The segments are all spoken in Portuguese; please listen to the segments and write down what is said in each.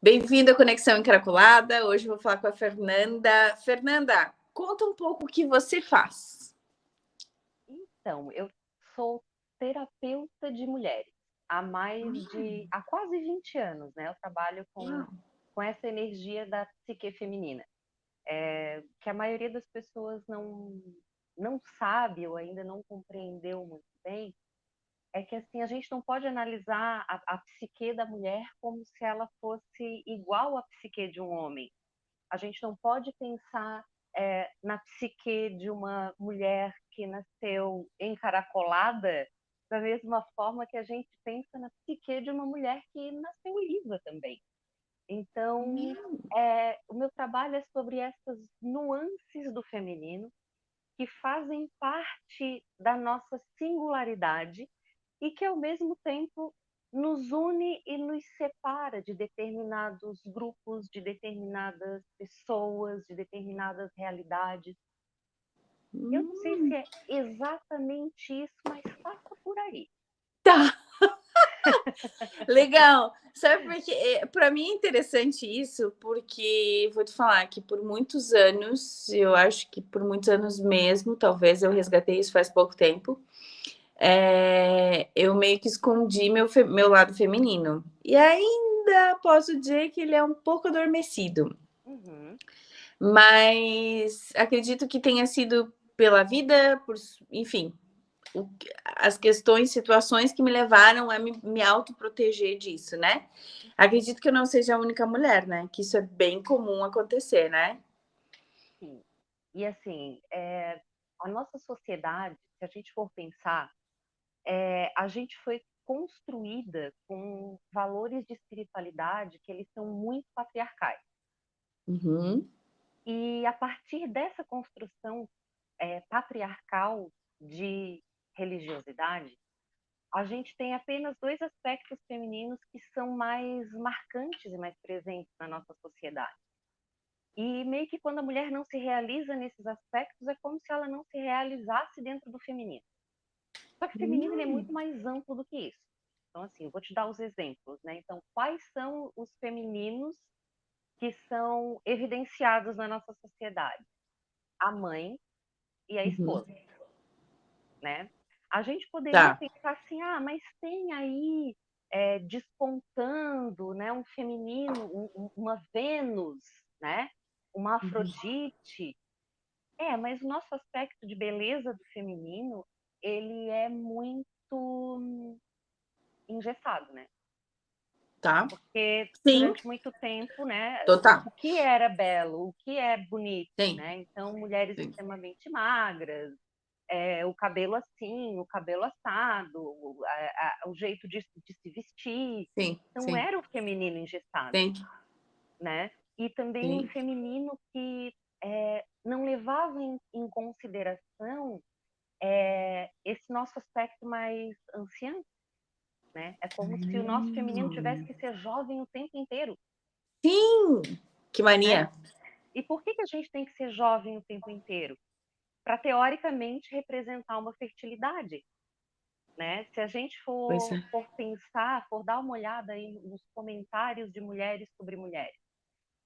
Bem-vindo à Conexão Encaracolada. Hoje eu vou falar com a Fernanda. Fernanda, conta um pouco o que você faz. Então, eu sou terapeuta de mulheres há quase 20 anos, né? Eu trabalho com essa energia da psique feminina, que a maioria das pessoas não sabe ou ainda não compreendeu muito bem. É que assim, a gente não pode analisar a psique da mulher como se ela fosse igual à psique de um homem. A gente não pode pensar na psique de uma mulher que nasceu encaracolada da mesma forma que a gente pensa na psique de uma mulher que nasceu liva também. Então, o meu trabalho é sobre essas nuances do feminino que fazem parte da nossa singularidade e que, ao mesmo tempo, nos une e nos separa de determinados grupos, de determinadas pessoas, de determinadas realidades. Eu não sei se é exatamente isso, mas passa por aí. Tá. Legal. Sabe porque para mim é interessante isso, porque vou te falar que por muitos anos, eu acho que por muitos anos mesmo, talvez eu resgatei isso faz pouco tempo, eu meio que escondi meu lado feminino. E ainda posso dizer que ele é um pouco adormecido. Uhum. Mas acredito que tenha sido pela vida, enfim, as questões, situações que me levaram a me autoproteger disso, né? Acredito que eu não seja a única mulher, né? Que isso é bem comum acontecer, né? Sim. E assim, a nossa sociedade, se a gente for pensar, a gente foi construída com valores de espiritualidade que eles são muito patriarcais. Uhum. E a partir dessa construção patriarcal de religiosidade, a gente tem apenas dois aspectos femininos que são mais marcantes e mais presentes na nossa sociedade. E meio que quando a mulher não se realiza nesses aspectos, é como se ela não se realizasse dentro do feminino. Só que o feminino ele é muito mais amplo do que isso. Então, assim, eu vou te dar os exemplos, né? Então, quais são os femininos que são evidenciados na nossa sociedade? A mãe e a esposa, né? A gente poderia Tá. pensar assim, mas tem aí despontando, né, um feminino, uma Vênus, né? Uma Afrodite. Mas o nosso aspecto de beleza do feminino, ele é muito engessado, né? Tá. Porque Sim. durante muito tempo, né, Total. o que era belo, o que é bonito, Sim. né? Então, mulheres Sim. extremamente magras, o cabelo assim, o cabelo assado, o jeito de se vestir. Sim. Então, Sim. era o feminino engessado, Sim. né? E também um Sim. feminino que não levava em consideração esse nosso aspecto mais ancião, né? É como se o nosso feminino tivesse que ser jovem o tempo inteiro, Sim. Que né? mania. E por que a gente tem que ser jovem o tempo inteiro? Para, teoricamente, representar uma fertilidade, né? Se a gente Pois é. for pensar, for dar uma olhada aí nos comentários de mulheres sobre mulheres.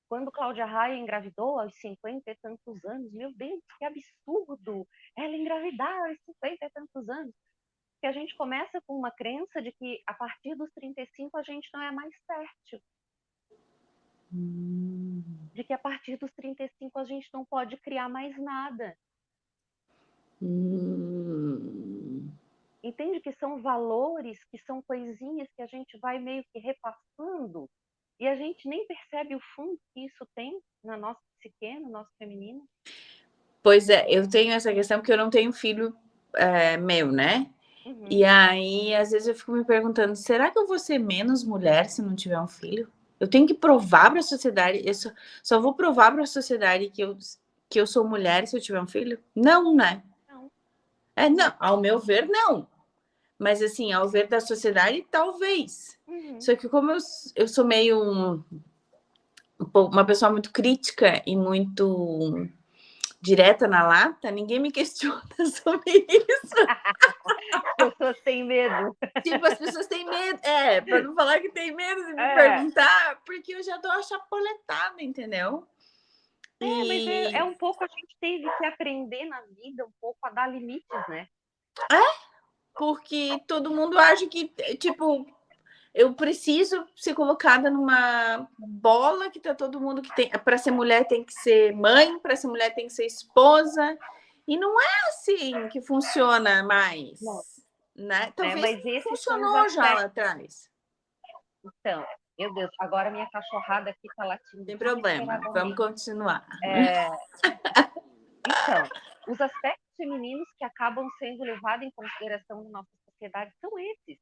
Quando Cláudia Raia engravidou aos 50 e tantos anos, meu Deus, que absurdo! Ela engravidar aos 50 e tantos anos. Que a gente começa com uma crença de que a partir dos 35 a gente não é mais fértil. De que a partir dos 35 a gente não pode criar mais nada. Entende que são valores, que são coisinhas que a gente vai meio que repassando e a gente nem percebe o fundo que isso tem na nossa psique, no nosso feminino? Pois é, eu tenho essa questão porque eu não tenho filho meu, né? Uhum. E aí, às vezes eu fico me perguntando, será que eu vou ser menos mulher se não tiver um filho? Eu tenho que provar para a sociedade, eu só vou provar para a sociedade que eu sou mulher se eu tiver um filho? Não, né? Não. Não, ao meu ver, não. Mas assim, ao ver da sociedade, talvez. Uhum. Só que como eu sou meio uma pessoa muito crítica e muito direta na lata, ninguém me questiona sobre isso. As pessoas têm medo. Tipo, as pessoas têm medo, para não falar que tem medo de me perguntar, porque eu já dou a chapoletada, entendeu? Mas é um pouco, a gente teve que aprender na vida um pouco a dar limites, né? Porque todo mundo acha que, tipo, eu preciso ser colocada numa bola que tá todo mundo que tem. Para ser mulher tem que ser mãe, para ser mulher tem que ser esposa. E não é assim que funciona mais. Não. Né? Talvez Mas esses funcionou já lá atrás. Então, meu Deus, agora minha cachorrada aqui tá latindo. Sem problema, vamos continuar. Então, os aspectos femininos que acabam sendo levados em consideração na nossa sociedade são esses.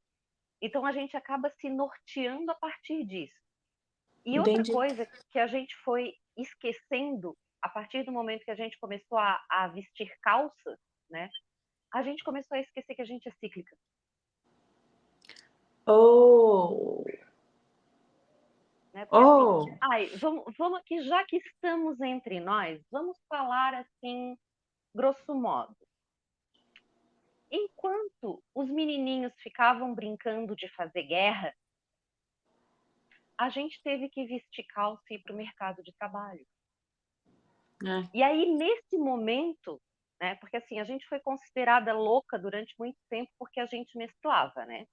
Então, a gente acaba se norteando a partir disso. E Entendi. outra coisa que a gente foi esquecendo a partir do momento que a gente começou a vestir calças, né? A gente começou a esquecer que a gente é cíclica. Né? Porque, assim, vamos aqui, já que estamos entre nós, vamos falar assim, grosso modo. Enquanto os menininhos ficavam brincando de fazer guerra, a gente teve que vestir calça e ir para o mercado de trabalho. E aí, nesse momento, né, porque assim, a gente foi considerada louca durante muito tempo porque a gente menstruava, né?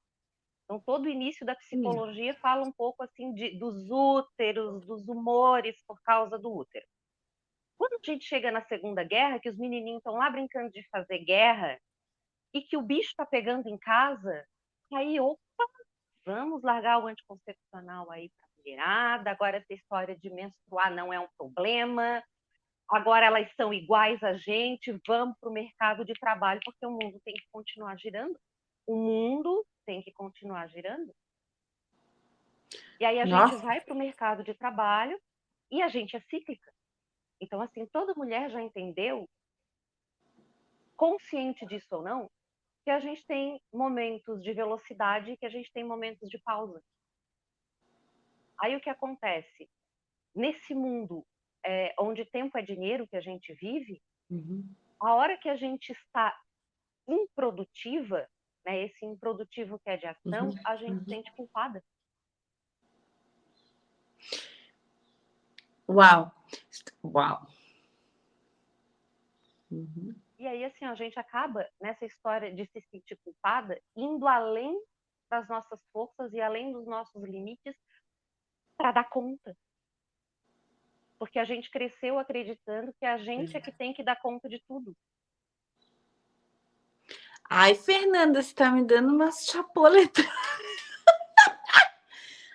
Então, todo o início da psicologia fala um pouco assim dos úteros, dos humores por causa do útero. Quando a gente chega na Segunda Guerra, que os menininhos estão lá brincando de fazer guerra e que o bicho está pegando em casa, aí, opa, vamos largar o anticoncepcional aí para a mulherada, agora essa história de menstruar não é um problema, agora elas são iguais a gente, vamos para o mercado de trabalho, porque o mundo tem que continuar girando. O mundo tem que continuar girando. E aí a gente vai para o mercado de trabalho e a gente é cíclica. Então, assim, toda mulher já entendeu, consciente disso ou não, que a gente tem momentos de velocidade e que a gente tem momentos de pausa. Aí o que acontece? Nesse mundo onde tempo é dinheiro que a gente vive, a hora que a gente está improdutiva, né, esse improdutivo que é de ação, a gente se sente culpada. Uau! E aí, assim, a gente acaba, nessa história de se sentir culpada, indo além das nossas forças e além dos nossos limites para dar conta. Porque a gente cresceu acreditando que a gente é que tem que dar conta de tudo. Ai, Fernanda, você tá me dando umas chapoletas.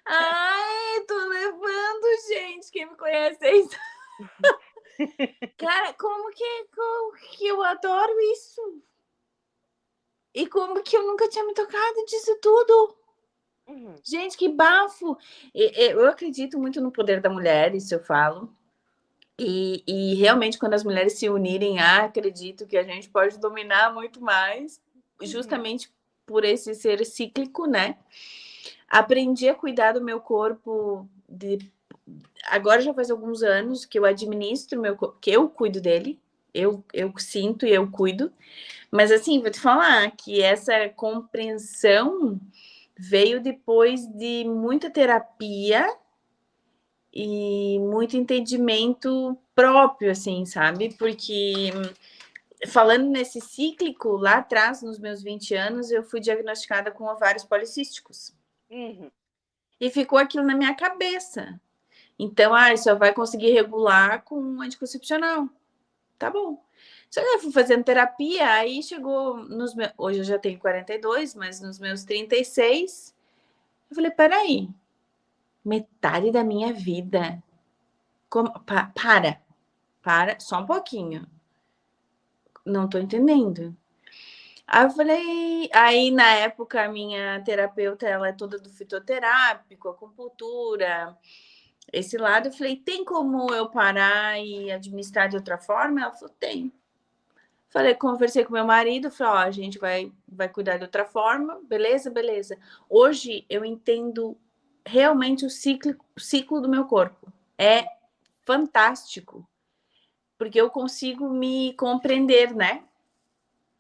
Ai, tô levando, gente. Quem me conhece aí. Cara, como que eu adoro isso? E como que eu nunca tinha me tocado disso tudo? Gente, que bafo! Eu acredito muito no poder da mulher, isso eu falo. E realmente, quando as mulheres se unirem, acredito que a gente pode dominar muito mais, justamente por esse ser cíclico, né? Aprendi a cuidar do meu corpo agora já faz alguns anos que eu administro meu corpo, que eu cuido dele, eu sinto e eu cuido. Mas assim, vou te falar que essa compreensão veio depois de muita terapia e muito entendimento próprio, assim, sabe? Porque falando nesse cíclico, lá atrás, nos meus 20 anos, eu fui diagnosticada com ovários policísticos. E ficou aquilo na minha cabeça. Então, só vai conseguir regular com um anticoncepcional. Tá bom. Só que eu fui fazendo terapia, aí chegou nos meus... Hoje eu já tenho 42, mas nos meus 36, eu falei, peraí, metade da minha vida... Como... Para, só um pouquinho. Não tô entendendo. Aí eu falei... Aí, na época, a minha terapeuta, ela é toda do fitoterápico, acupuntura... Esse lado, eu falei, tem como eu parar e administrar de outra forma? Ela falou, tem. Falei, conversei com meu marido, falei, ó, a gente vai cuidar de outra forma, beleza, beleza. Hoje eu entendo realmente o ciclo do meu corpo. É fantástico. porque eu consigo me compreender, né?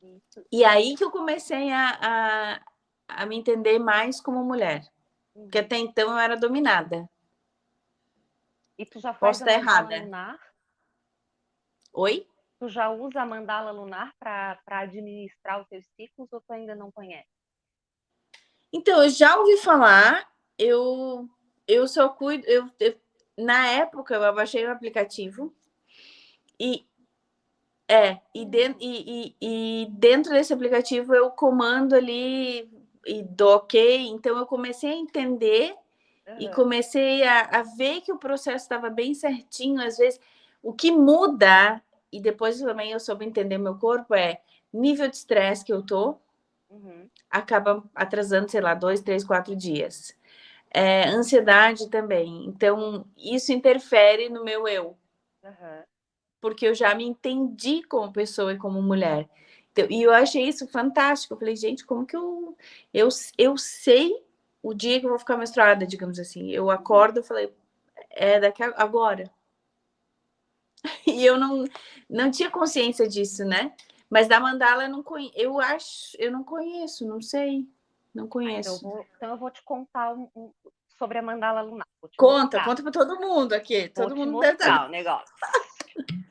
Isso. E aí que eu comecei a me entender mais como mulher, porque até então eu era dominada. E tu já faz Posso a estar mandala errada. lunar? Oi? Tu já usa a mandala lunar para administrar os teus ciclos ou tu ainda não conhece? Então, eu já ouvi falar, eu só cuido, na época eu baixei o aplicativo e dentro desse aplicativo eu comando ali e dou ok. Então eu comecei a entender e comecei a ver que o processo estava bem certinho. Às vezes, o que muda, e depois também eu soube entender meu corpo, é nível de estresse que eu tô, acaba atrasando, sei lá, 2, 3, 4 dias. Ansiedade também. Então, isso interfere no meu eu. Porque eu já me entendi como pessoa e como mulher. Então, e eu achei isso fantástico. Eu falei, gente, como que eu sei o dia que eu vou ficar menstruada, digamos assim. Eu acordo e falei, daqui agora. E eu não tinha consciência disso, né? Mas da mandala eu não conheço. Eu não conheço, não sei. Não conheço. Então eu vou te contar sobre a mandala lunar. Conta para todo mundo aqui. Vou Todo te mundo deve mostrar estar. o negócio.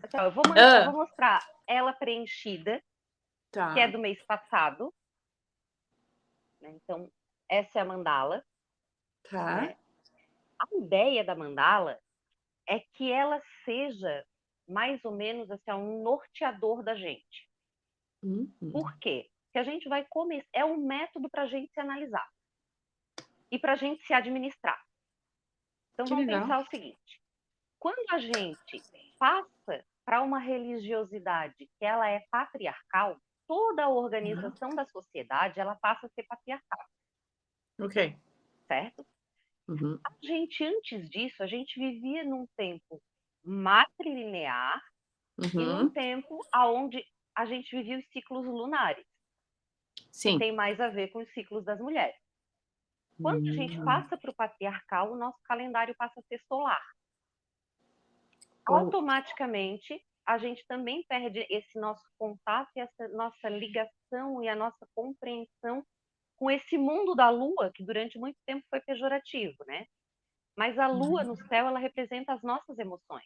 Então, eu vou mostrar ela preenchida, que é do mês passado. Então, essa é a mandala. Tá. Né? A ideia da mandala é que ela seja mais ou menos assim, um norteador da gente. Por quê? Porque a gente vai começar. É um método para a gente se analisar e para a gente se administrar. Então, vamos pensar o seguinte: quando a gente passa para uma religiosidade que ela é patriarcal, toda a organização da sociedade ela passa a ser patriarcal. Ok. Certo? A gente, antes disso, a gente vivia num tempo matrilinear e num tempo onde a gente vivia os ciclos lunares, que tem mais a ver com os ciclos das mulheres. Quando a gente passa para o patriarcal, o nosso calendário passa a ser solar. Automaticamente, a gente também perde esse nosso contato e essa nossa ligação e a nossa compreensão com esse mundo da lua, que durante muito tempo foi pejorativo, né? Mas a lua no céu, ela representa as nossas emoções.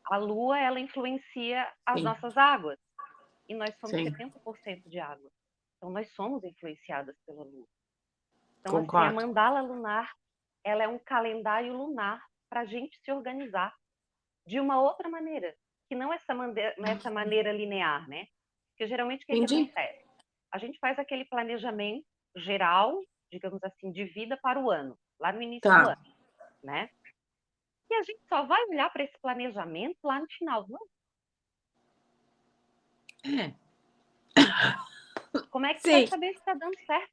A lua, ela influencia as nossas águas. E nós somos 70% de água. Então, nós somos influenciadas pela lua. Então, assim, a mandala lunar, ela é um calendário lunar para a gente se organizar de uma outra maneira, que não essa maneira linear, né? Porque geralmente o que acontece? A gente faz aquele planejamento geral, digamos assim, de vida para o ano, lá no início do ano, né? E a gente só vai olhar para esse planejamento lá no final do ano. Como é que tu vai saber se está dando certo?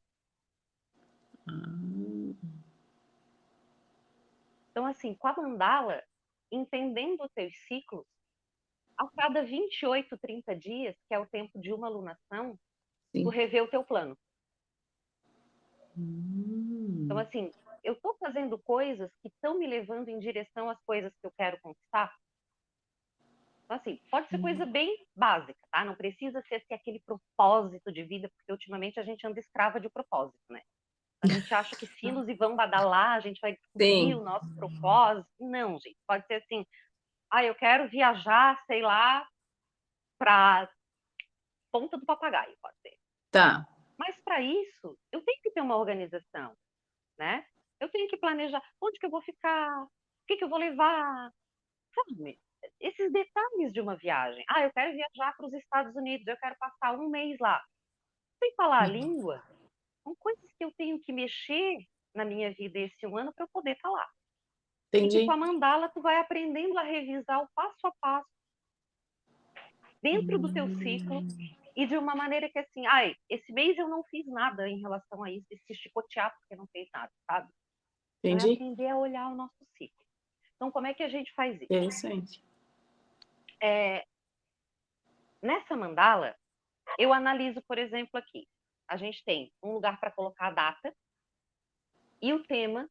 Então, assim, com a mandala, entendendo os teus ciclos, a cada 28, 30 dias, que é o tempo de uma alunação, tu revê o teu plano. Então, assim, eu estou fazendo coisas que estão me levando em direção às coisas que eu quero conquistar. Então, assim, pode ser coisa bem básica, tá? Não precisa ser assim, aquele propósito de vida, porque ultimamente a gente anda escrava de propósito, né? A gente acha que sinos e vão badalar, a gente vai descobrir o nosso propósito. Não, gente. Pode ser assim, eu quero viajar, sei lá, para Ponta do Papagaio, pode ser. Tá. Mas para isso, eu tenho que ter uma organização, né? Eu tenho que planejar onde que eu vou ficar, o que que eu vou levar, sabe? Esses detalhes de uma viagem. Eu quero viajar para os Estados Unidos, eu quero passar um mês lá. Sem falar a língua, são coisas que eu tenho que mexer na minha vida esse ano para eu poder estar lá. Entendi. E com a mandala, tu vai aprendendo a revisar o passo a passo dentro do teu ciclo e de uma maneira que assim, esse mês eu não fiz nada em relação a isso, e se chicotear porque não fez nada, sabe? Entendi. Vai aprender a olhar o nosso ciclo. Então, como é que a gente faz isso? Interessante. Nessa mandala, eu analiso, por exemplo, aqui. A gente tem um lugar para colocar a data e o tema,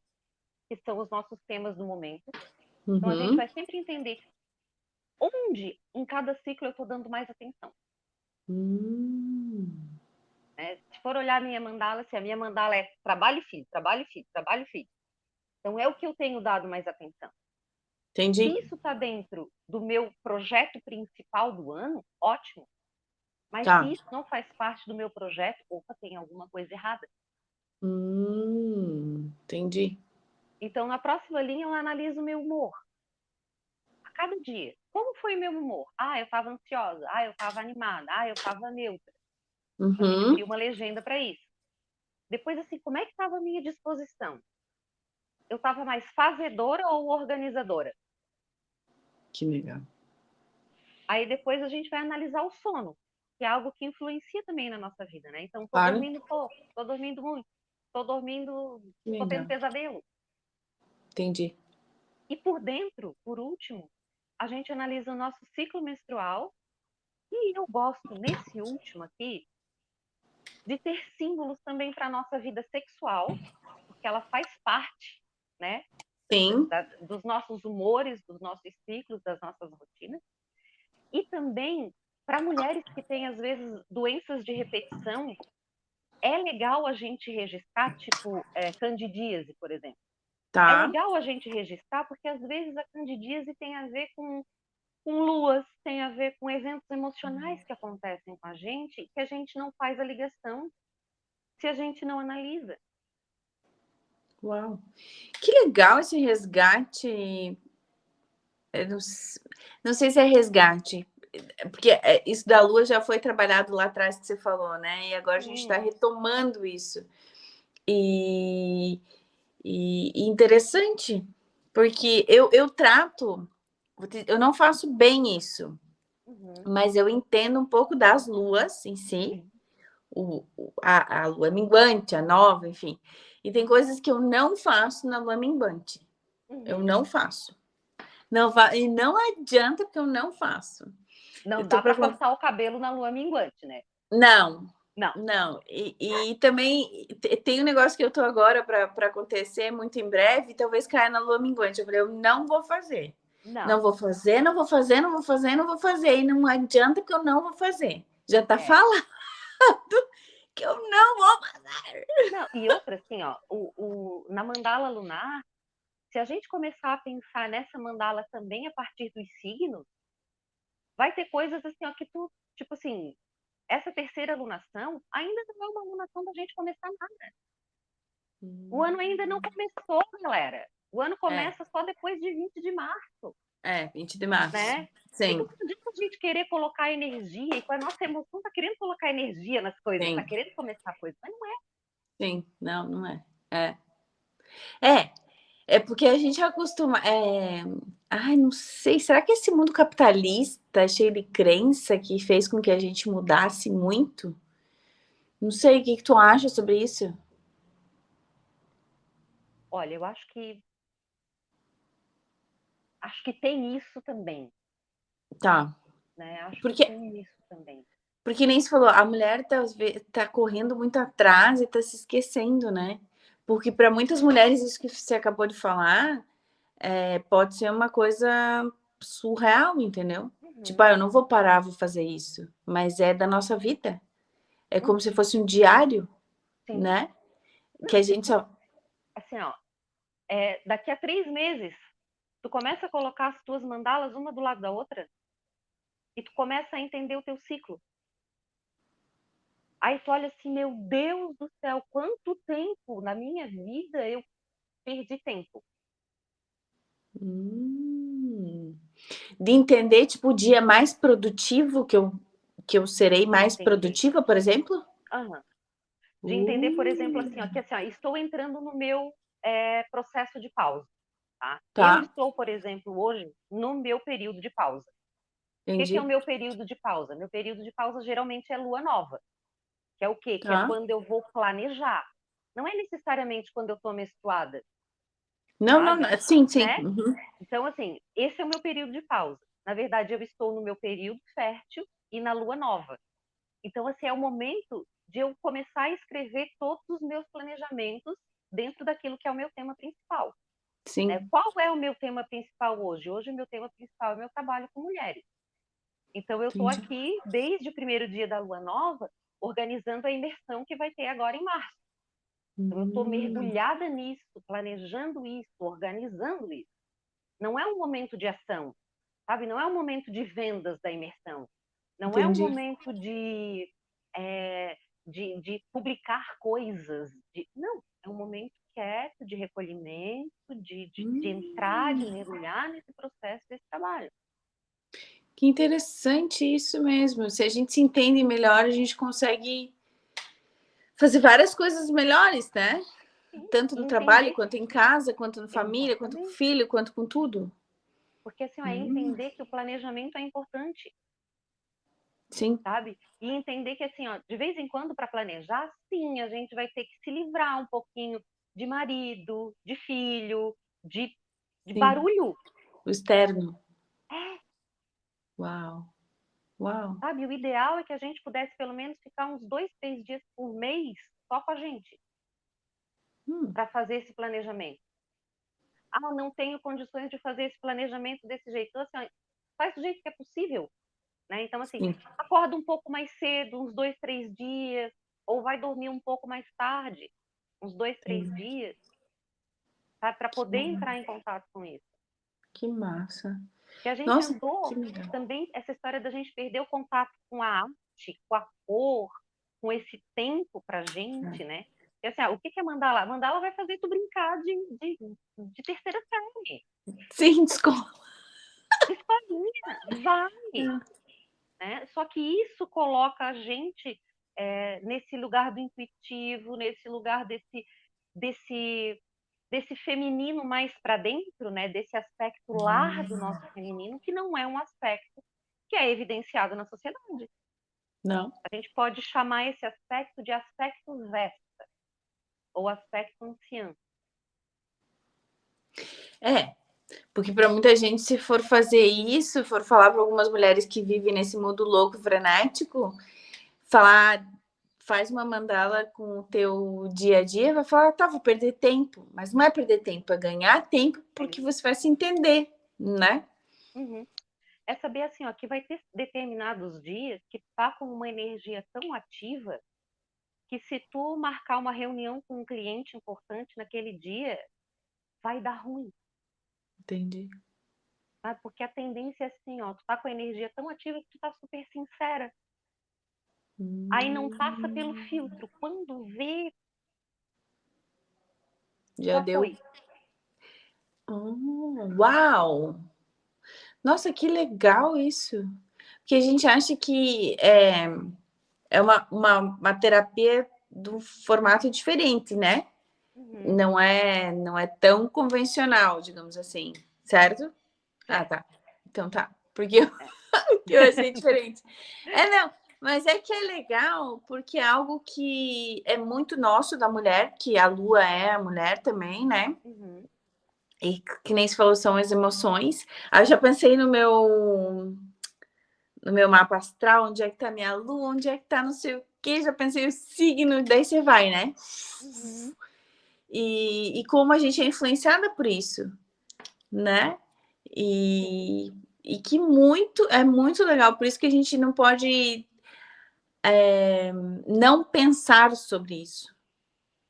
que são os nossos temas do momento. Então, a gente vai sempre entender onde em cada ciclo eu estou dando mais atenção. Hum, Né? Se for olhar a minha mandala, se a minha mandala é trabalho e filho, trabalho e filho, trabalho e filho. Então é o que eu tenho dado mais atenção. Se entendi. isso está dentro do meu projeto principal do ano, ótimo. Mas se Tá. isso não faz parte do meu projeto, opa, tem alguma coisa errada. Entendi. Então, na próxima linha, eu analiso o meu humor. A cada dia. Como foi o meu humor? Ah, eu estava ansiosa. Ah, eu estava animada. Ah, eu estava neutra. A gente Uhum. cria uma legenda para isso. Depois, assim, como é que estava a minha disposição? Eu estava mais fazedora ou organizadora? Que legal. Aí depois a gente vai analisar o sono, que é algo que influencia também na nossa vida, né? Então, tô Claro. dormindo pouco, tô dormindo muito, tô dormindo, Que tô tendo legal. pesadelo. Entendi. E por dentro, por último, a gente analisa o nosso ciclo menstrual. E eu gosto, nesse último aqui, de ter símbolos também para a nossa vida sexual, porque ela faz parte, né, Sim. dos nossos humores, dos nossos ciclos, das nossas rotinas. E também para mulheres que têm, às vezes, doenças de repetição, é legal a gente registrar, tipo, candidíase, por exemplo. É Tá. legal a gente registrar porque, às vezes, a candidíase tem a ver com luas, tem a ver com eventos emocionais que acontecem com a gente, que a gente não faz a ligação se a gente não analisa. Uau. Que legal esse resgate. Eu não sei se é resgate, porque isso da lua já foi trabalhado lá atrás que você falou, né? E agora a gente está Sim. retomando isso. E, e interessante, porque eu trato, eu não faço bem isso, Uhum. mas eu entendo um pouco das luas em si, Sim. a lua minguante, a nova, enfim. E tem coisas que eu não faço na lua minguante. Eu Uhum. não faço. E não adianta que eu não faço. Eu Não tô dá para para cortar o cabelo na lua minguante, né? Não, Não. não. E também tem um negócio que eu tô agora para acontecer muito em breve, talvez caia na lua minguante. Eu falei, eu não vou fazer. Não. Não vou fazer, não vou fazer, não vou fazer, não vou fazer. E não adianta que eu não vou fazer. Já tá É. falando que eu não vou fazer. Não, e outra, assim, ó, na mandala lunar, se a gente começar a pensar nessa mandala também a partir dos signos, vai ter coisas assim, ó, que tu, tipo assim, essa terceira alunação ainda não é uma alunação da gente começar nada. O ano ainda não começou, galera. O ano É, começa só depois de 20 de março, 20 de março. né? Então, Sim, não adianta a gente querer colocar energia, e com a nossa emoção tá querendo colocar energia nas coisas, tá sim, querendo começar a coisa, mas não é. sim. Não, não é. É. É, é porque a gente acostuma. Ai, não sei. Será que esse mundo capitalista, cheio de crença, que fez com que a gente mudasse muito? Não sei, o que que tu acha sobre isso? Olha, eu acho que tem isso também, Tá. né? Acho que Porque, tem isso também. porque nem se falou, a mulher tá correndo muito atrás e tá se esquecendo, né? Porque para muitas mulheres, isso que você acabou de falar, pode ser uma coisa surreal, entendeu? Tipo, Uhum, eu não vou parar, vou fazer isso. Mas é da nossa vida. É como se uhum, fosse um diário, sim. né? Que Não, a gente só. assim, ó, daqui a 3 meses, tu começa a colocar as tuas mandalas uma do lado da outra e tu começa a entender o teu ciclo. Aí tu olha assim, meu Deus do céu, quanto tempo na minha vida eu perdi tempo. Hum, de entender, tipo, o dia mais produtivo que eu serei De mais entender. produtiva, por exemplo? Aham. De entender, por exemplo, Uh, assim, ó, que assim, ó, estou entrando no meu processo de pausa, tá? Eu tá, estou, por exemplo, hoje no meu período de pausa. O que é o entendi. meu período de pausa? Meu período de pausa geralmente é lua nova, que é o quê? Que é Tá. quando eu vou planejar. Não é necessariamente quando eu estou menstruada, Não, não, sabe? não. Sim, sim. Né? Uhum. Então, assim, esse é o meu período de pausa. Na verdade, eu estou no meu período fértil e na lua nova. Então, assim, é o momento de eu começar a escrever todos os meus planejamentos dentro daquilo que é o meu tema principal. Sim, Qual é o meu tema principal hoje? Hoje o meu tema principal é o meu trabalho com mulheres. Então eu estou entendi. aqui desde o primeiro dia da lua nova, organizando a imersão que vai ter agora em março. Então eu estou Hum, mergulhada nisso, planejando isso, organizando isso. Não é um momento de ação, sabe? Não é um momento de vendas da imersão. Não é um entendi. momento é, de publicar coisas. Não, é um momento quieto, de recolhimento, de entrar, de Hum, mergulhar nesse processo, desse trabalho. que interessante isso mesmo. Se a gente se entende melhor, a gente consegue fazer várias coisas melhores, né? Sim, Tanto e no trabalho, entender quanto em casa, quanto na família, quanto com o exatamente. filho, quanto com tudo. Porque assim, ó, é Hum, entender que o planejamento é importante, sim, sabe? E entender que assim, ó, de vez em quando para planejar, sim, a gente vai ter que se livrar um pouquinho de marido, de filho, de sim. barulho. O externo. É, Uau, uau. sabe? O ideal é que a gente pudesse pelo menos ficar uns 2, 3 dias por mês só com a gente Hum, para fazer esse planejamento. Ah, não tenho condições de fazer esse planejamento desse jeito. Então, assim, ó, faz do jeito que é possível, né? Então, assim, sim, acorda um pouco mais cedo, uns 2, 3 dias, ou vai dormir um pouco mais tarde, uns dois, três entendi. dias, sabe? Para poder entrar em contato com isso. Que massa. Que a gente Nossa, que andou legal. também, essa história da gente perder o contato com a arte, com a cor, com esse tempo pra gente, né? E assim, o que é mandala? Mandala vai fazer tu brincar de terceira série, Sim, desculpa. de escolinha, vai, né? Só que isso coloca a gente nesse lugar do intuitivo, nesse lugar desse, desse feminino mais para dentro, né? Desse aspecto lar do nosso feminino, que não é um aspecto que é evidenciado na sociedade. Não. A gente pode chamar esse aspecto de aspecto Vesta ou aspecto ancião. É, porque para muita gente, se for fazer isso, for falar para algumas mulheres que vivem nesse mundo louco, frenético, falar, faz uma mandala com o teu dia a dia, vai falar, tá, vou perder tempo. Mas não é perder tempo, é ganhar tempo É porque isso. você vai se entender, né? Uhum. É saber assim, ó, que vai ter determinados dias que tá com uma energia tão ativa que se tu marcar uma reunião com um cliente importante naquele dia, vai dar ruim, Entendi. sabe? Porque a tendência é assim, ó, tu tá com a energia tão ativa que tu tá super sincera. Aí não passa pelo Hum, filtro. Quando vê, já já deu. foi. Uau! Nossa, que legal isso. Porque a gente acha que é uma terapia de um formato diferente, né? Uhum. Não é tão convencional, digamos assim, certo? Ah, É, tá. Então tá. Porque eu, é. que eu achei diferente. Não, mas é que é legal, porque é algo que é muito nosso da mulher, que a lua é a mulher também, né? Uhum. E que nem se falou, são as emoções. Aí eu já pensei no meu mapa astral, onde é que tá minha lua, onde é que tá não sei o quê, já pensei o signo, daí você vai, né? Uhum. E como a gente é influenciada por isso, né? Sim. E que é muito legal, por isso que a gente não pode não pensar sobre isso,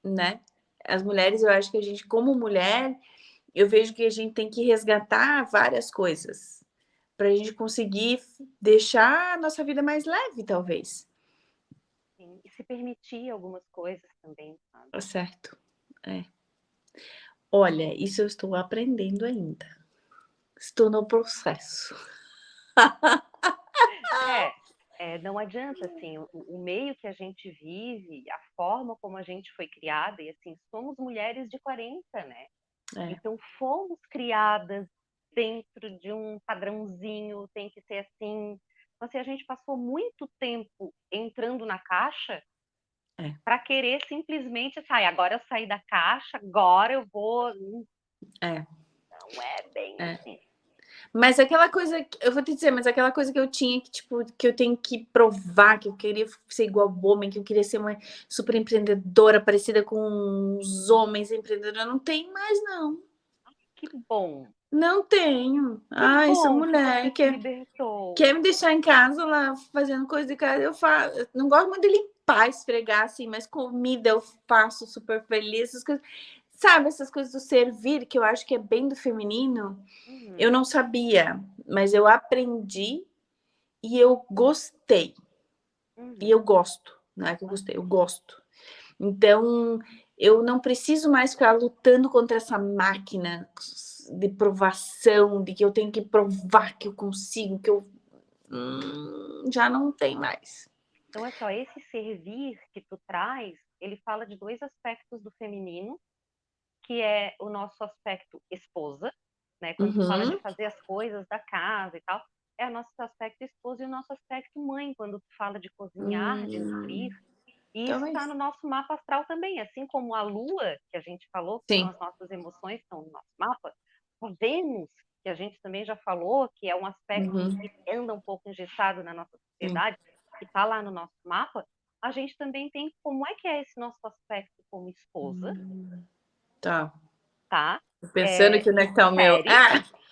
né? As mulheres, eu acho que a gente, como mulher, eu vejo que a gente tem que resgatar várias coisas para a gente conseguir deixar a nossa vida mais leve, talvez. Sim. E se permitir algumas coisas também, sabe? Tá certo. É. Olha, isso eu estou aprendendo ainda. Estou no processo. É, não adianta, assim, o meio que a gente vive, a forma como a gente foi criada, e assim, somos mulheres de 40, né? É, Então, fomos criadas dentro de um padrãozinho, tem que ser assim. Então, assim, a gente passou muito tempo entrando na caixa é, para querer simplesmente sair. Agora eu saí da caixa, agora eu vou. é, Não é bem é. assim. Mas aquela coisa, eu vou te dizer, mas aquela coisa que eu tinha que, tipo, que eu tenho que provar, que eu queria ser igual ao homem, que eu queria ser uma super empreendedora, parecida com os homens empreendedores, não tem mais, não. que bom. Não tenho. Que Ai, essa bom que mulher você se libertou. quer me deixar em casa lá fazendo coisa de casa. Eu faço. Eu não gosto muito de limpar, esfregar assim, mas comida eu faço super feliz. Essas coisas. Sabe, essas coisas do servir, que eu acho que é bem do feminino. Eu não sabia, mas eu aprendi e eu gostei. E eu gosto. Não é que eu gostei, eu gosto. Então, eu não preciso mais ficar lutando contra essa máquina de provação, de que eu tenho que provar que eu consigo, que eu já não tem mais. Então, é só esse servir que tu traz, ele fala de dois aspectos do feminino, que é o nosso aspecto esposa, né? Quando tu fala de fazer as coisas da casa e tal, é o nosso aspecto esposa e o nosso aspecto mãe, quando tu fala de cozinhar, de nutrir. E isso está no nosso mapa astral também, assim como a Lua, que a gente falou, que são Sim. as nossas emoções, estão no nosso mapa, a Vênus, que a gente também já falou, que é um aspecto que anda um pouco engessado na nossa sociedade, que está lá no nosso mapa, a gente também tem como é que é esse nosso aspecto como esposa, Tá. tá? Tô pensando que onde é que tá o meu.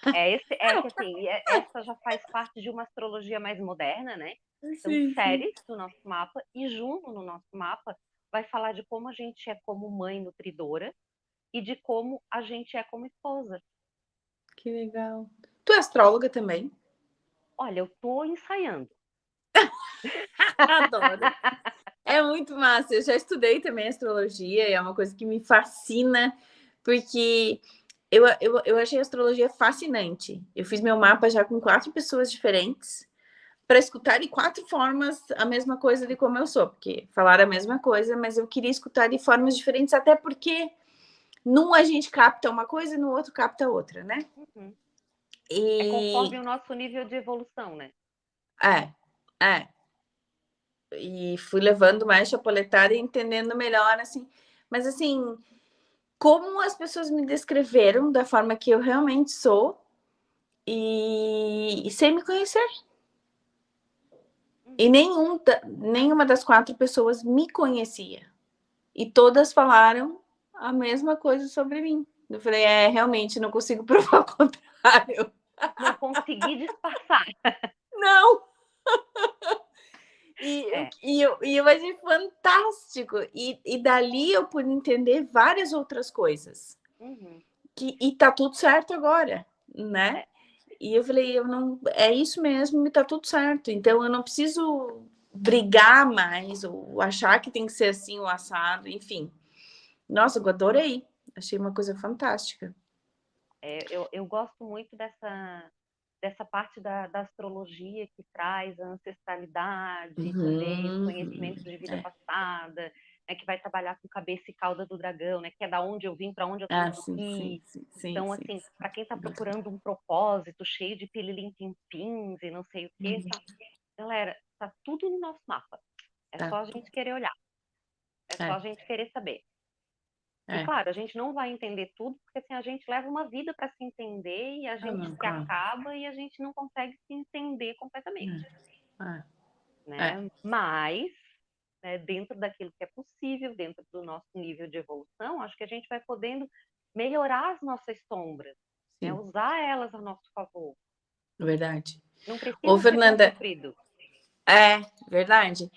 Séries, que assim, essa já faz parte de uma astrologia mais moderna, né? Então, Sim, sim. séries do nosso mapa e Juno no nosso mapa vai falar de como a gente é como mãe nutridora e de como a gente é como esposa. Que legal. Tu é astróloga também? Olha, eu tô ensaiando. Adoro. É muito massa. Eu já estudei também astrologia e é uma coisa que me fascina, porque eu achei a astrologia fascinante. Eu fiz meu mapa já com 4 pessoas diferentes para escutar de 4 formas a mesma coisa de como eu sou, porque falaram a mesma coisa, mas eu queria escutar de formas diferentes, até porque num a gente capta uma coisa e no outro capta outra, né? Uhum. É E conforme o nosso nível de evolução, né? é. E fui levando mais chapoletada e entendendo melhor, assim. Mas, assim, como as pessoas me descreveram da forma que eu realmente sou e sem me conhecer. E nenhuma das 4 pessoas me conhecia. E todas falaram a mesma coisa sobre mim. Eu falei, realmente, não consigo provar o contrário. Não consegui disfarçar. Não! É. Eu achei fantástico. E dali eu pude entender várias outras coisas. Uhum. E tá tudo certo agora, né? É. E eu falei, eu não, é isso mesmo, e tá tudo certo. Então eu não preciso brigar mais ou achar que tem que ser assim o assado, enfim. Nossa, eu adorei. Achei uma coisa fantástica. Eu gosto muito dessa parte da astrologia que traz a ancestralidade, também os conhecimentos de vida passada, né, que vai trabalhar com cabeça e cauda do dragão, né, que é da onde eu vim, para onde eu tenho Sim, que sim, ir. sim, sim, Então, sim. assim, para quem está procurando um propósito cheio de pililim-pim-pins e não sei o quê, galera, tá tudo no nosso mapa. É Tá. só a gente querer olhar, é só É, a gente querer saber. E é. claro, a gente não vai entender tudo, porque assim, a gente leva uma vida para se entender e a gente Não, se claro. acaba e a gente não consegue se entender completamente, É, é. né? Mas, né, dentro daquilo que é possível, dentro do nosso nível de evolução, acho que a gente vai podendo melhorar as nossas sombras, né? Sim, Usar elas a nosso favor. verdade. Não Ô, precisa ser tão Fernanda, sofrido. verdade.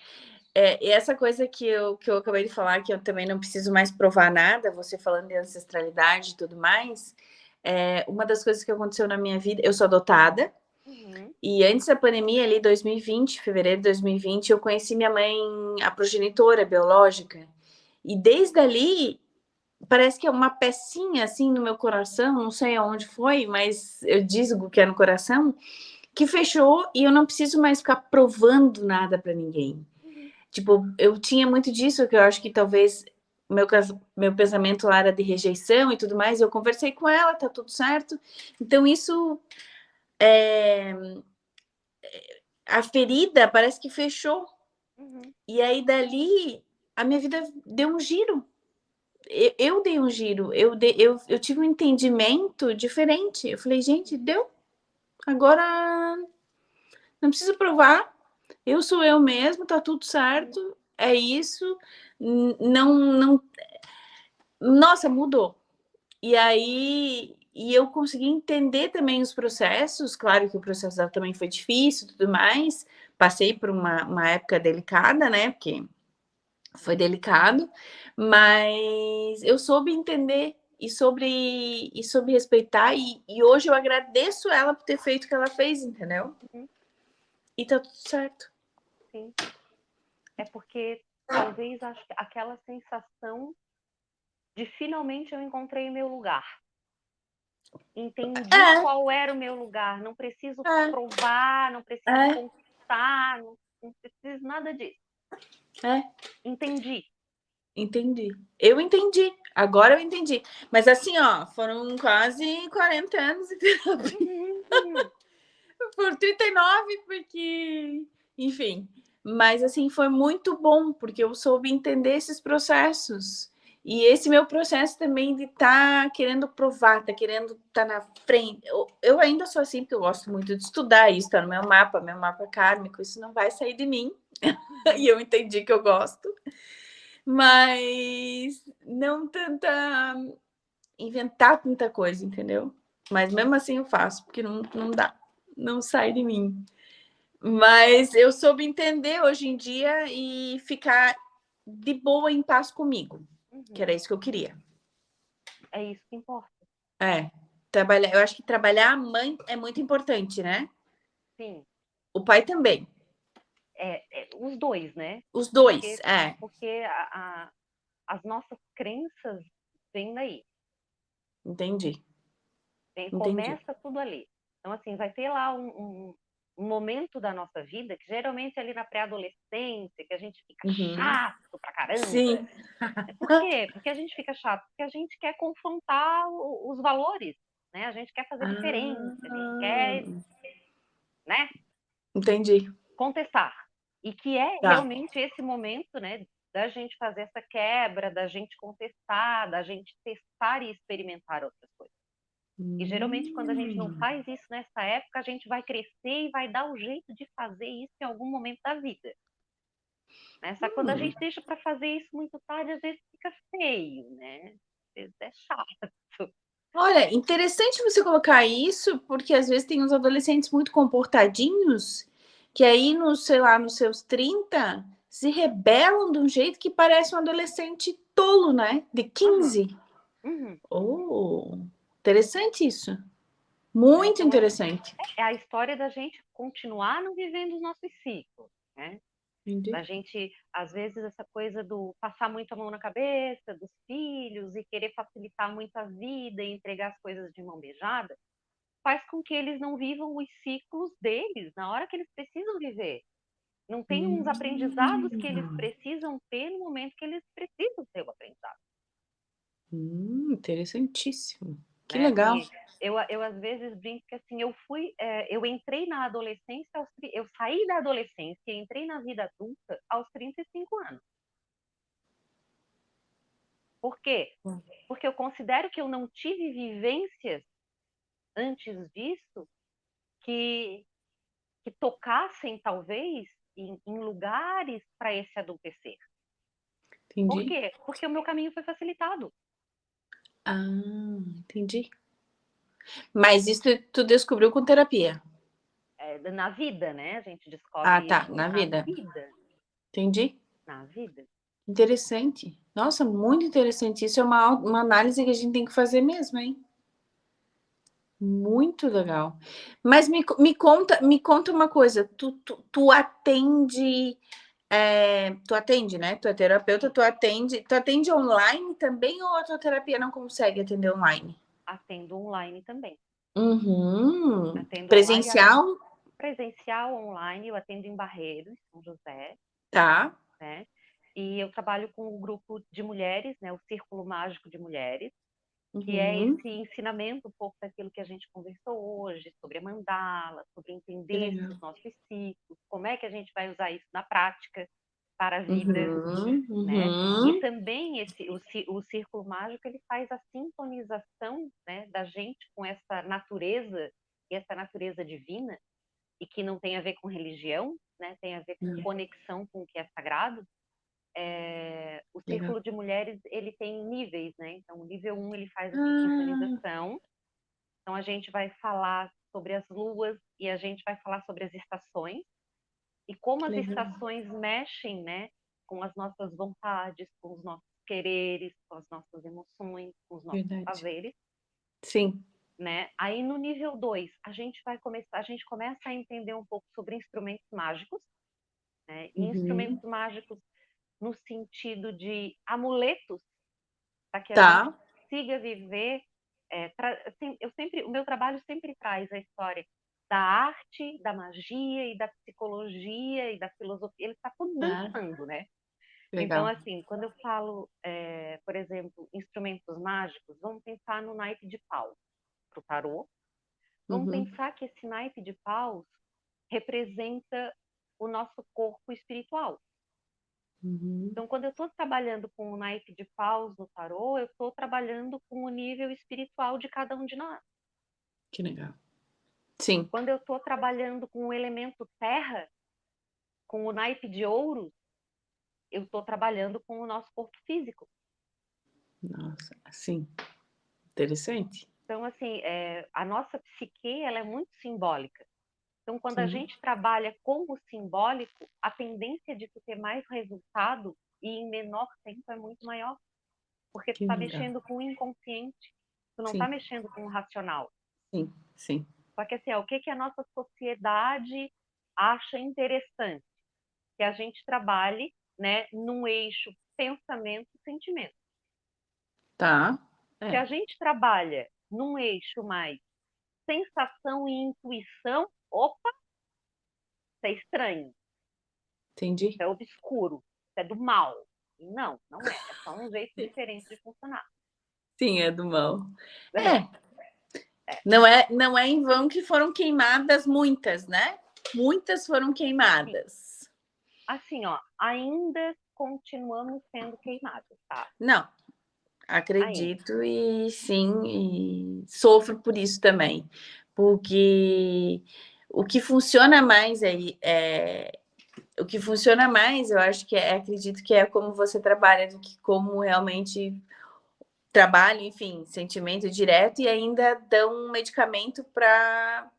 E essa coisa que eu acabei de falar, que eu também não preciso mais provar nada, você falando de ancestralidade e tudo mais, uma das coisas que aconteceu na minha vida, eu sou adotada, Uhum. e antes da pandemia, ali, 2020, fevereiro de 2020, eu conheci minha mãe, a progenitora biológica, e desde ali, parece que é uma pecinha, assim, no meu coração, não sei aonde foi, mas eu digo que é no coração, que fechou, e eu não preciso mais ficar provando nada para ninguém. Uhum. Tipo, eu tinha muito disso, que eu acho que talvez meu pensamento lá era de rejeição e tudo mais. Eu conversei com ela, tá tudo certo. Então, isso. A ferida parece que fechou. Uhum. E aí, dali, a minha vida deu um giro. Eu dei um giro. Eu tive um entendimento diferente. Eu falei, gente, deu. Agora não preciso provar. Eu sou eu mesmo, tá tudo certo. É isso. Não, não. Nossa, mudou. E aí e eu consegui entender também os processos. Claro que o processo dela também foi difícil, tudo mais. Passei por uma época delicada, né? Porque foi delicado, mas eu soube entender e soube respeitar, e hoje eu agradeço ela por ter feito o que ela fez, entendeu? Uhum. E tá tudo certo. Sim. É porque talvez acho que aquela sensação de finalmente eu encontrei o meu lugar. Entendi É, qual era o meu lugar. Não preciso é, provar, não preciso é, conquistar, não preciso nada disso. é. Entendi. Entendi. Eu entendi. Agora eu entendi. Mas assim, ó, foram quase 40 anos de terapia. Uhum. Por 39, porque, enfim. Mas assim, foi muito bom, porque eu soube entender esses processos. E esse meu processo também de estar querendo provar, tá querendo estar na frente. Eu ainda sou assim, porque eu gosto muito de estudar isso, tá no meu mapa kármico, isso não vai sair de mim. E eu entendi que eu gosto. Mas não tanta inventar tanta coisa, entendeu? Mas mesmo assim eu faço, porque não dá, não sai de mim. Mas eu soube entender hoje em dia e ficar de boa, em paz comigo, que Uhum. era isso que eu queria. É isso que importa. É, trabalhar, eu acho que trabalhar a mãe é muito importante, né? Sim. O pai também. Os dois, né? Os dois, Porque, é. porque as nossas crenças vêm daí. Entendi, entendi. Começa tudo ali. Então, assim, vai ter lá um momento da nossa vida, que geralmente é ali na pré-adolescência, que a gente fica Uhum. chato pra caramba. Sim. Por quê? Porque a gente fica chato, porque a gente quer confrontar os valores, né? A gente quer fazer diferente, a gente Ah, quer, né, entendi. contestar. E que é Tá. realmente esse momento, né, da gente fazer essa quebra, da gente contestar, da gente testar e experimentar outras coisas. E geralmente, quando a gente não Hum. faz isso nessa época, a gente vai crescer e vai dar o jeito de fazer isso em algum momento da vida. Né? Só que quando a Hum. gente deixa para fazer isso muito tarde, às vezes fica feio, né? Às vezes é chato. Olha, interessante você colocar isso, porque às vezes tem uns adolescentes muito comportadinhos que aí, no, sei lá, nos seus 30 se rebelam de um jeito que parece um adolescente tolo, né? De Aham. 15. Uhum. Oh, interessante isso. Né? Muito Então, interessante. é a história da gente continuar não vivendo os nossos ciclos, né? Entendi. Da gente, às vezes, essa coisa do passar muito a mão na cabeça dos filhos e querer facilitar muito a vida e entregar as coisas de mão beijada, faz com que eles não vivam os ciclos deles na hora que eles precisam viver. Não tem uns aprendizados que eles Hum, precisam ter no momento que eles precisam ter o aprendizado, interessantíssimo. Que né? legal. Assim, eu às vezes brinco que assim, eu entrei na adolescência, eu saí da adolescência e entrei na vida adulta aos 35 anos. Por quê? Porque eu considero que eu não tive vivências antes disso que, que tocassem, talvez, em lugares para esse adultecer. Por Entendi. quê? Porque o meu caminho foi facilitado. Ah, entendi. Mas isso tu descobriu com terapia. Na vida, né? A gente Ah, descobre tá, isso na na vida. vida. Entendi. Na vida. Interessante. Nossa, muito interessante. Isso é uma análise que a gente tem que fazer mesmo, hein? Muito legal. Mas me conta uma coisa. Tu atende, tu atende, né? Tu é terapeuta, Sim, tu atende online também ou a tua terapia não consegue atender online? atendo online também. Uhum. Atendo online, Presencial? presencial, online, eu atendo em Barreiros, São José, Tá. né? E eu trabalho com um grupo de mulheres, né? O Círculo Mágico de Mulheres, que é Uhum. esse ensinamento um pouco daquilo que a gente conversou hoje, sobre a mandala, sobre Que entender legal. os nossos ciclos, como é que a gente vai usar isso na prática para a vida, Uhum, né? E uhum. também o círculo mágico ele faz a sintonização, né, da gente com essa natureza e essa natureza divina e que não tem a ver com religião, né? Tem a ver com conexão com o que é sagrado. O Legal. círculo de mulheres ele tem níveis, né? Então o nível 1 ele faz essa Ah, sintonização Então, a gente vai falar sobre as luas e a gente vai falar sobre as estações e como Que as legal. estações mexem, né, com as nossas vontades, com os nossos quereres, com as nossas emoções, com os nossos Verdade. fazeres, Sim. né? Aí no nível 2 a gente começa a entender um pouco sobre instrumentos mágicos, né? E instrumentos Uhum. mágicos no sentido de amuletos para que a gente Tá. consiga viver. Assim, o meu trabalho sempre traz a história da arte, da magia e da psicologia e da filosofia. Ele está tudo Ah, dançando, né? Então, legal. assim, quando eu falo, por exemplo, instrumentos mágicos, vamos pensar no naipe de paus para o tarô. Vamos Uhum. pensar que esse naipe de paus representa o nosso corpo espiritual. Uhum. Então, quando eu estou trabalhando com o naipe de paus no tarô, eu estou trabalhando com o nível espiritual de cada um de nós. Que legal. Sim. Quando eu estou trabalhando com o elemento terra, com o naipe de ouros, eu estou trabalhando com o nosso corpo físico. Nossa, sim. Interessante. Então, assim, a nossa psique, ela é muito simbólica. Então, quando a Sim. gente trabalha com o simbólico, a tendência de tu ter mais resultado e em menor tempo é muito maior, porque tu Que está legal. mexendo com o inconsciente, tu não está Sim. mexendo com o racional. Sim. Sim. Só que assim, o que a nossa sociedade acha interessante? Que a gente trabalhe, né, num eixo pensamento-sentimento. Tá. Se É. a gente trabalha num eixo mais sensação e intuição, opa, isso é estranho, Entendi. isso é obscuro, isso é do mal. E não, não é. É só um jeito diferente de funcionar. Sim, é do mal. É, É. Não é em vão que foram queimadas muitas, né? Muitas foram sim. queimadas. Assim, ó, ainda continuamos sendo queimados, tá? Não, Ainda. acredito e sim, e sofro por isso também. Porque o que funciona mais o que funciona mais, eu acho que acredito que é como você trabalha do que como realmente trabalho, enfim, sentimento direto e ainda dão um medicamento para,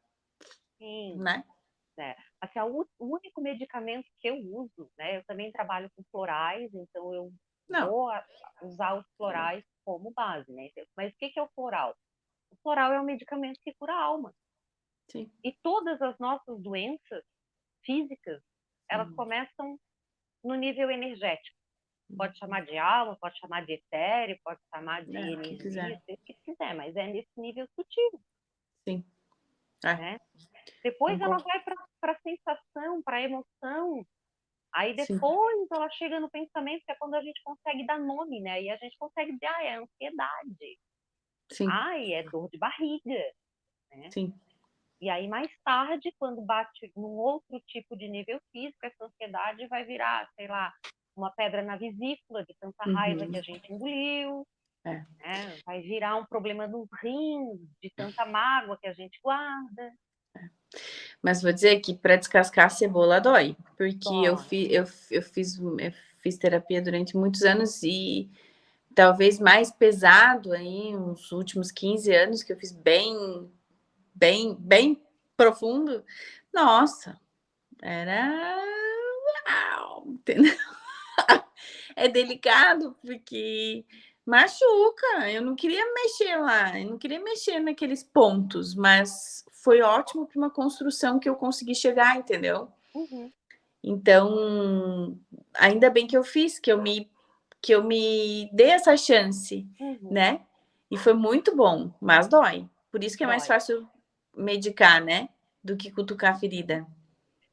Sim, né? né? Assim, o único medicamento que eu uso, né? Eu também trabalho com florais, então eu Não, vou usar os florais como base, né? Mas o que é o floral? O floral é um medicamento que cura a alma. sim, E todas as nossas doenças físicas, elas sim. começam no nível energético. Pode chamar de alma, pode chamar de etéreo, pode chamar de É, o que energia, quiser. seja o que quiser, mas é nesse nível sutil, Sim, é, né? Depois ela concordo. vai para a sensação, para a emoção. Aí Sim, depois ela chega no pensamento, que é quando a gente consegue dar nome, né? E a gente consegue dizer, é ansiedade, sim, é dor de barriga, né? sim. E aí mais tarde, quando bate num outro tipo de nível físico, essa ansiedade vai virar, sei lá, uma pedra na vesícula de tanta raiva que Uhum, a gente engoliu, é. né? Vai virar um problema nos rins de tanta mágoa que a gente guarda. Mas vou dizer que para descascar a cebola dói, porque Dói. eu fiz terapia durante muitos anos e talvez mais pesado aí, uns últimos 15 anos, que eu fiz bem profundo. Nossa, era. Uau, entendeu? É delicado porque machuca. Eu não queria mexer lá, eu não queria mexer naqueles pontos, mas foi ótimo para uma construção que eu consegui chegar, entendeu? Uhum, Então, ainda bem que eu fiz, que eu me dei essa chance, uhum. né? E foi muito bom, mas dói. Por isso que é mais Dói. fácil medicar, né? Do que cutucar a ferida.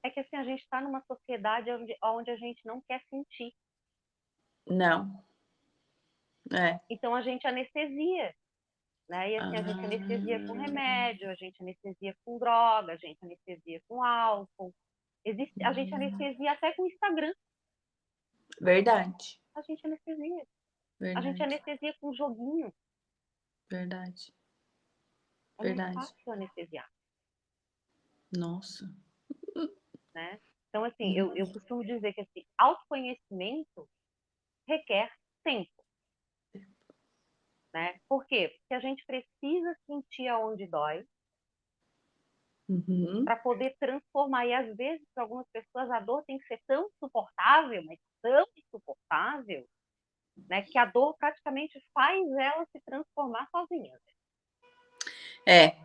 É que assim, a gente está numa sociedade onde a gente não quer sentir. Não, é. Então a gente anestesia, né? E assim, a gente anestesia com Ah, remédio, a gente anestesia com droga, a gente anestesia com álcool. A gente anestesia até com Instagram, verdade, a gente anestesia. A gente verdade, anestesia com joguinho. verdade, É muito verdade. fácil anestesiar, Nossa. né? Então, assim, Hum, eu costumo dizer que assim, autoconhecimento requer tempo. né? Por quê? Porque a gente precisa sentir aonde dói Uhum. para poder transformar. E às vezes, para algumas pessoas, a dor tem que ser tão insuportável, mas tão insuportável, né? Que a dor praticamente faz ela se transformar sozinha. É,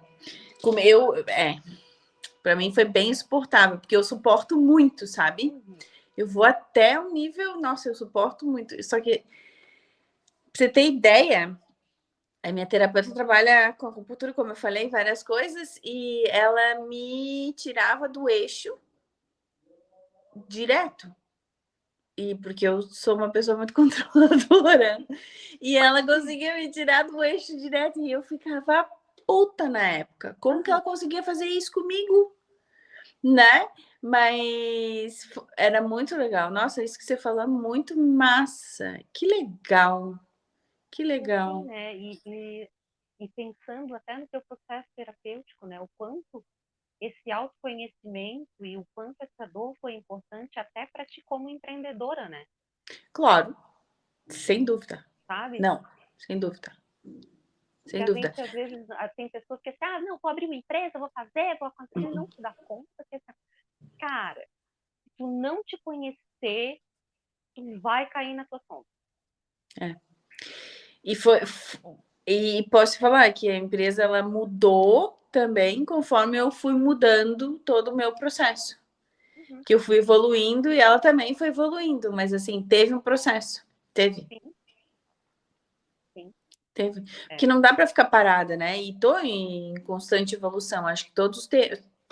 para mim foi bem insuportável, porque eu suporto muito, sabe? Uhum. Eu vou até o nível, nossa, eu suporto muito. Só que, pra você ter ideia, a minha terapeuta trabalha com acupuntura, como eu falei, várias coisas, e ela me tirava do eixo direto. E porque eu sou uma pessoa muito controladora. E ela conseguia me tirar do eixo direto e eu ficava puta na época. Como que ela conseguia fazer isso comigo? Né? Mas era muito legal. Nossa, isso que você falou é muito massa. Que legal. Que legal. Sim, né? E pensando até no teu processo terapêutico, né? O quanto esse autoconhecimento e o quanto essa dor foi importante até para ti como empreendedora, né? Claro, sem dúvida. Sabe? Não, sem dúvida. Que Sem a dúvida. gente, às vezes, tem pessoas que dizem, não, vou abrir uma empresa, vou fazer, vou acontecer, e não se dá conta que, cara, se tu não te conhecer, tu vai cair na tua sombra. É. E foi. E posso falar que a empresa ela mudou também conforme eu fui mudando todo o meu processo. Uhum. Que eu fui evoluindo e ela também foi evoluindo, mas assim, teve um processo. Teve. Sim. Sim. Teve. Porque não dá para ficar parada, né? E tô em constante evolução. Acho que todos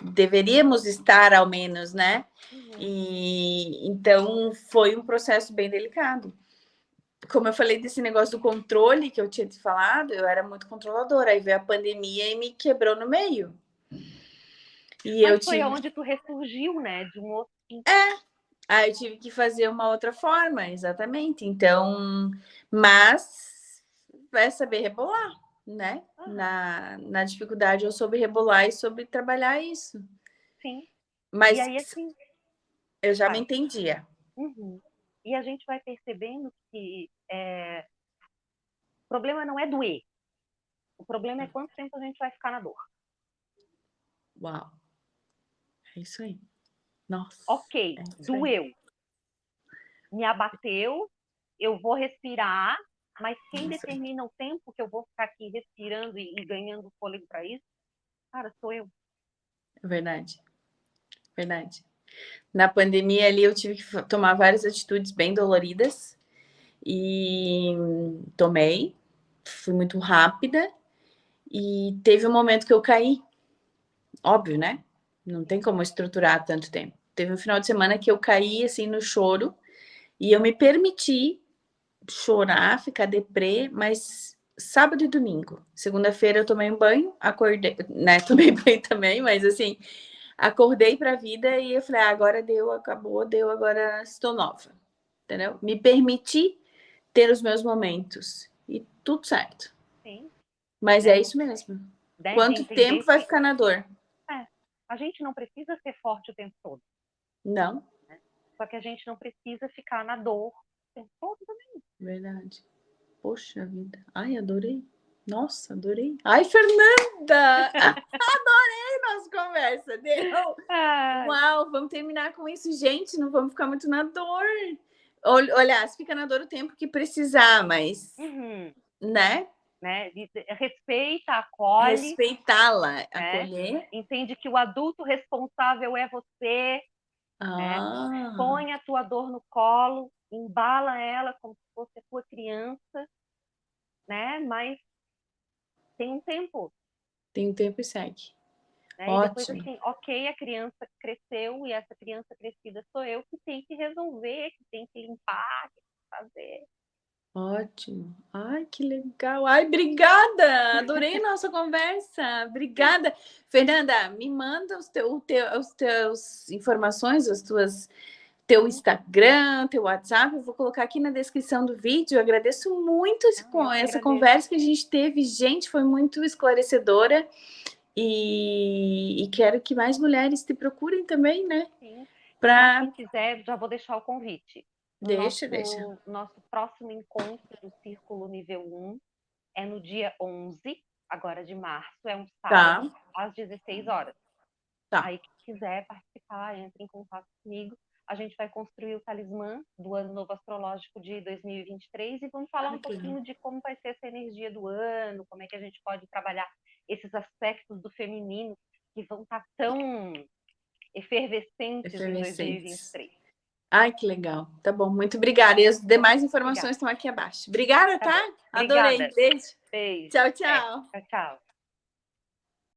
deveríamos estar, ao menos, né? Uhum. E então foi um processo bem delicado. Como eu falei desse negócio do controle que eu tinha te falado, eu era muito controladora. Aí veio a pandemia e me quebrou no meio. E Mas eu foi tive. onde tu ressurgiu, né? De um outro. Aí eu tive que fazer uma outra forma, exatamente. Então, mas vai saber rebolar, né? Uhum. Na dificuldade eu soube rebolar e soube trabalhar isso. Sim. E Mas aí, assim, eu já me vai. entendia. Uhum. E a gente vai percebendo que o problema não é doer. O problema é quanto tempo a gente vai ficar na dor. Uau, é isso aí. Nossa, Ok, é isso aí. doeu. Me abateu, eu vou respirar, mas quem É isso aí. determina o tempo que eu vou ficar aqui respirando e ganhando fôlego para isso, cara, sou eu. É verdade, verdade. Na pandemia ali eu tive que tomar várias atitudes bem doloridas e tomei, fui muito rápida e teve um momento que eu caí. Óbvio, né? Não tem como estruturar tanto tempo. Teve um final de semana que eu caí assim no choro e eu me permiti chorar, ficar deprê, mas sábado e domingo. Segunda-feira eu tomei um banho, acordei, né? Tomei banho também, mas assim, acordei para a vida e eu falei, ah, agora deu, acabou, deu, agora estou nova. Entendeu? Me permiti ter os meus momentos e tudo certo. Sim, Mas é né? isso mesmo. De Quanto tempo entender vai que ficar na dor? a gente não precisa ser forte o tempo todo, Não, né? Só que a gente não precisa ficar na dor o tempo todo também. verdade. Poxa vida. Ai, adorei. Nossa, adorei. Ai, Fernanda! Adorei nossa conversa. Deu. Ah, Uau, vamos terminar com isso, gente. Não vamos ficar muito na dor. Olha, fica na dor o tempo que precisar, mas, uhum, né? né? Respeita, acolhe, Respeitá-la, né? acolher. Entende que o adulto responsável é você, né? Ah, Põe a tua dor no colo, embala ela como se fosse a tua criança, né? Mas tem um tempo, tem um tempo e segue. né? E depois Ótimo. assim, ok, a criança cresceu e essa criança crescida sou eu que tem que resolver, que tem que limpar, que tem que fazer. Ótimo. Ai, que legal. Ai, obrigada. Adorei nossa conversa. Obrigada. Fernanda, me manda os teus informações, teu Instagram, teu WhatsApp. Eu vou colocar aqui na descrição do vídeo. Eu agradeço muito Eu que essa agradeço. conversa que a gente teve. Gente, foi muito esclarecedora. E quero que mais mulheres te procurem também, né? Sim. E para Pra... quem quiser, já vou deixar o convite. No Deixa. nosso próximo encontro do Círculo Nível 1, é no dia 11, agora de março, é um Tá, sábado, às 16 horas. tá. Aí, quem quiser participar, entre em contato comigo. A gente vai construir o talismã do Ano Novo Astrológico de 2023 e vamos falar Ai, um que legal. pouquinho de como vai ser essa energia do ano, como é que a gente pode trabalhar esses aspectos do feminino que vão estar tão efervescentes em Efervescentes. 2023. Ai, que legal. Tá bom, muito obrigada. E as demais Obrigada. informações estão aqui abaixo. Obrigada, Tá bom. tá? Adorei. Obrigada. Beijo. Beijo. Tchau, Até. tchau. Tchau, tchau.